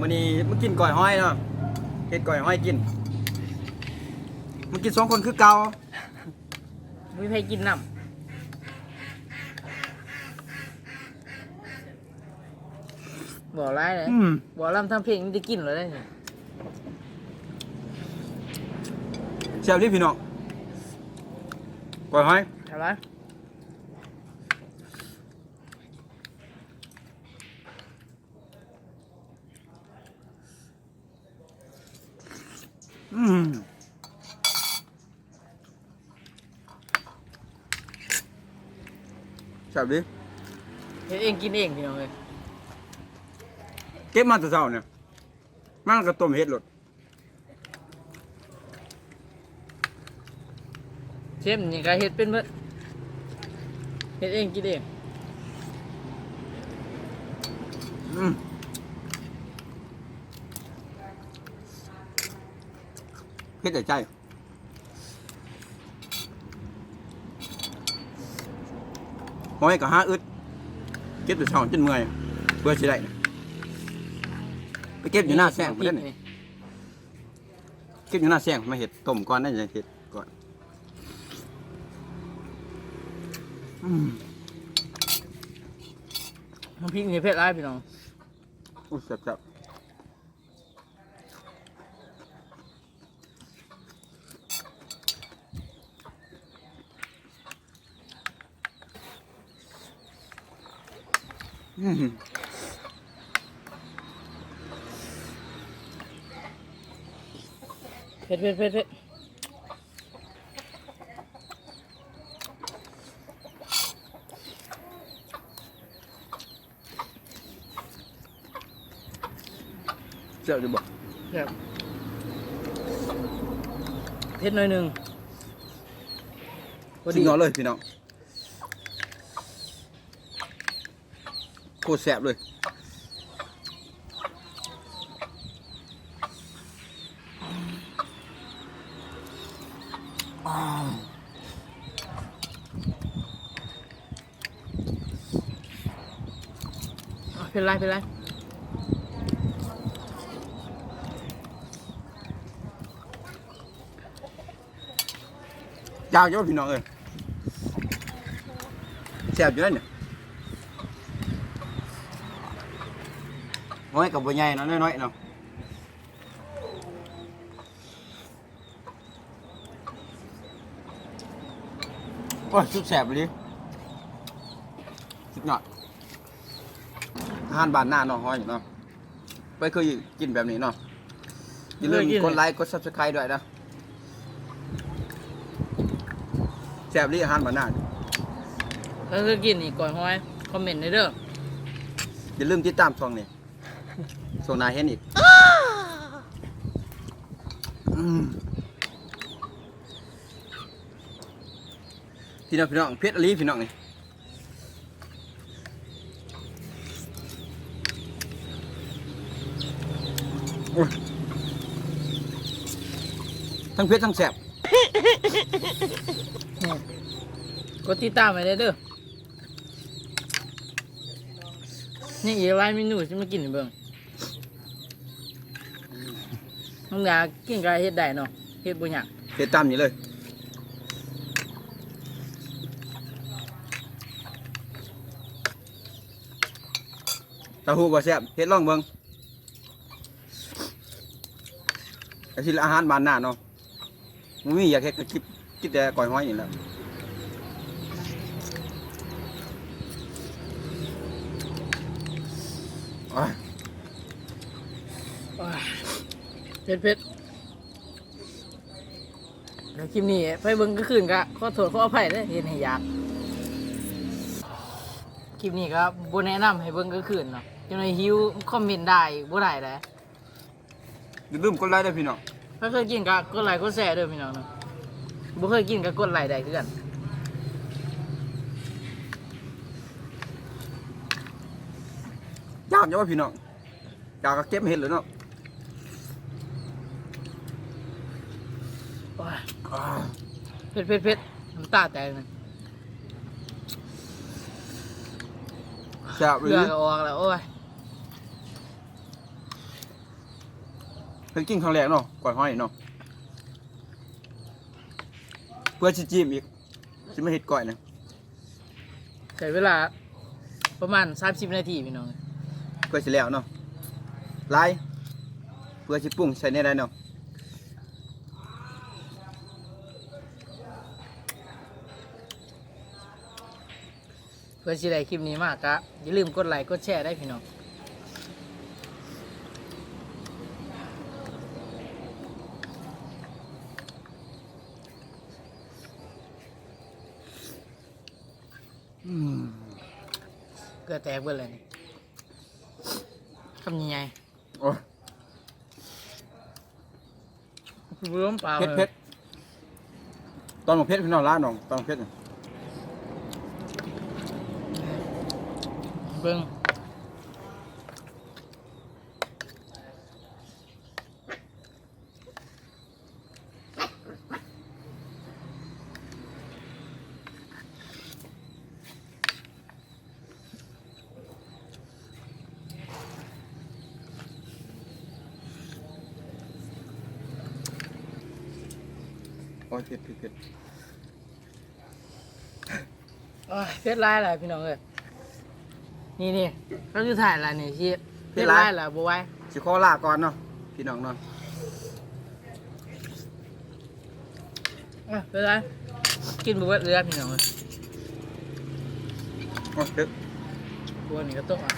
มื้อนี้มึงกินก้อยห้อยเนาะเฮ็ดก้อยห้อยกินมึงกิน2คนคือเก่าไม่ให้กินน้ำบอกไรเลยบอกลำทำเพลงมันจะกินเลยได้ไงแซ่บดิพี่น้องก้อยห้อยอะไรแซ่บดิเฮ็ดเองกินเองพี่น้องเลยเก็บมาแต่เช้าเนี่ยมันก็ต้มเฮ็ดโลดเชฟนี่ก็เฮ็ดเป็นเบิดเฮ็ดเองกินเองเฮ็ดแต่ใจห้อยก็หาอึดเก็บแต่เช้าจนเมื่อยเพื่อสิได้ไปเก็บอยู่หน้าแซงไปนั่นนี่เก็บอยู่หน้าแซงมาเห็ดต้มก่อนนั่นจะเห็ดก่อนน้ำพริกนี่เผ็ดร้ายพี่น้องอุ้ยจับเผ็ดเจ้าจะบอกครับเผ็ดหน่อยหนึ่งสิงห์เลยพี่น้องโคตรแซ่บเลยเป็นไรยาวเยอะพี่น้องเอ้ยแซ่บอยู่แล้วเนี่ยน้อยกับบัวใหญ่เนาะน้อยๆเนาะโอ้ยสุดแซ่บเลยสุดยอดอาหารบ้านหน้าเนาะห้อยเนาะไปเคยกินแบบนี้เนาะอย่าลืมกดไลค์กด Subscribe ด้วยนะแซ่บเลยอาหารบ้านหน้าถ้าเคยกินนี่ก่อนห้อยคอมเมนต์ในเด้ออย่าลืมติดตามช่องนี้ช่องนายเห็นอีกพี่น้องเพชรอลีพี่น้องนี่ทั้งเพชรทั้งแซ่บกดติดตามไปเลยเด้อนี่อีกหลายเมนูที่มากินเบิ่งน้องอยากกินก็เฮ็ดได้เนาะเฮ็ดบ่ยากเฮ็ดตามนี้เลยตาหูบ่แซ่บเฮ็ดลองเบิ่งไอ้ที่อาหารบ้านหน้าเนาะมันมีอยากเฮ็ดก็คิดแต่ก้อยห้อยนี่แหละเผ็ดเดี๋ยวคลิปนี้ไปเบิ่งก็คืนก็ขอโทษขออภัยเด้อเห็นให้อยากคลิปนี้ก็บ่แนะนำให้เบิ่งก็คืนเนาะจังได๋หิวคอมเมนต์ได้บ่ได้เด้ออย่าลืมกดไลค์ด้วยพี่น้องถ้าเคยกินก็กดไลค์กดแชร์เด้อพี่น้องเนาะบ่เคยกินก็กดไลค์ได้คือกันยากจังว่าพี่น้องอยากก็เก็บเห็ดเลยเนาะเผ็ดน้ำตาแตกเลยแซ่บเลยเลือดออกแล้วโอ้ย เพิ่งกินครั้งแรกเนาะก่อยห้อยเนาะเพื่อชิจิ้มอีกชิไม่เห็ดก่อยนะ ใช้เวลาประมาณ30นาทีพี่น้อง เพื่อชิแล้วเนาะลายเพื่อชิปรุงใส่ในได้เนาะ เพื่อสิได้คลิปนี้มากก็อย่าลืมกดไลค์กดแชร์ได้พี่น้องเกลือแตกเบิดเลยนี่คำยังไง โอ้ย เริ่มเปล่า เผ็ดเผ็ดตอนหมกเผ็ดพี่น้องร้านน้องตอนหมกเผ็ดน่ะ เบิ่งโอ้ยเผ็ดเผ็ดเผ็ด โอ้ยเพชรลายอะไรพี่น้องเอ้ยนี่ก็คือถ่ายอะไรนี่ที่เพชรลายอะไรบัวไว้ สิขอลาก่อนเนาะพี่น้องเนาะ เป็นไรกินบัวเรือพี่น้องเลย โอ้ยเผ็ด บัวนี่ก็ต้องอ่ะ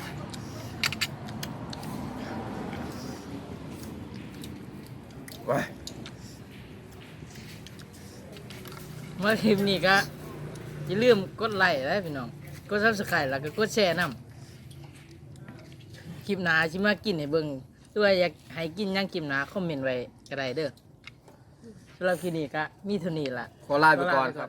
โอ้ย เมื่อคลิปนี้ก็อย่าลืมกดไลค์นะพี่น้องกดซับสไครต์แล้วก็กดแชร์นำคลิปหน้าชิมากินให้เบิ่งด้วยอยากให้กินหยังคลิปหน้าคอมเมนต์ไว้ก็ได้เด้อสำหรับคลิปนี้ก็มีเท่านี้ล่ะ ขอลาไปก่อนครับ